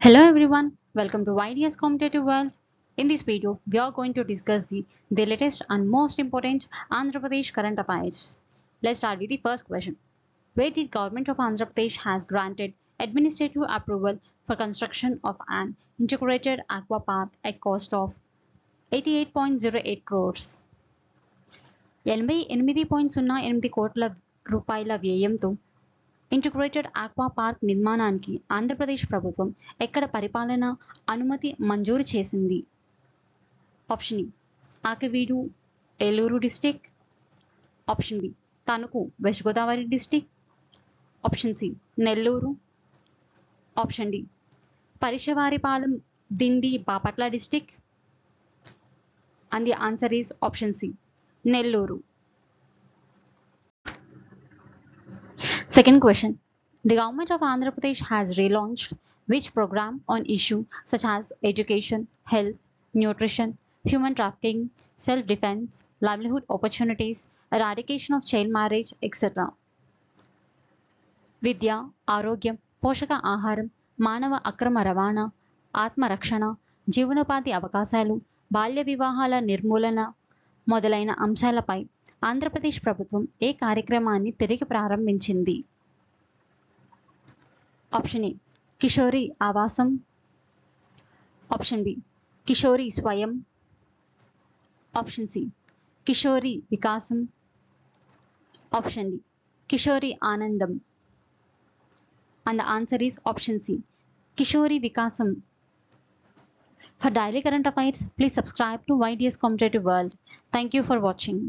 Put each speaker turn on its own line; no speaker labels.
Hello everyone, welcome to YDS Competitive World. In this video, we are going to discuss the latest and most important Andhra Pradesh current affairs. Let's start with the first question. Where the government of Andhra Pradesh has granted administrative approval for construction of an integrated aqua park at cost of 88.08 crores. 88.08 కోట్ల రూపాయల వ్యయంతో integrated aqua park నిర్మాణానికి ఆంధ్రప్రదేశ్ ప్రభుత్వం ఎక్కడ పరిపాలన అనుమతి మంజూరు చేసింది? Option A Akividu Eluru district, option B Tanuku west Godavari district, option C Nellore, option D Parishavaripalem Dindi Bapatla district. And the answer is option C Nellore. Second question. The government of Andhra Pradesh has relaunched which program on issues such as education, health, nutrition, human trafficking, self-defense, livelihood opportunities, eradication of child marriage, etc. విద్య, ఆరోగ్యం, పోషక ఆహారం, మానవ అక్రమ రవాణా, ఆత్మరక్షణ, జీవనోపాధి అవకాశాలు, బాల్య వివాహాల నిర్మూలన మొదలైన అంశాలపై ఆంధ్రప్రదేశ్ ప్రభుత్వం ఏ కార్యక్రమాన్ని తిరిగి ప్రారంభించింది? Option A Kishori Avasam, option B Kishori Swayam, option C Kishori Vikasam, option D Kishori Anandam. And the answer is option C Kishori Vikasam. For daily current affairs, please subscribe to YDS Competitive World. Thank you for watching.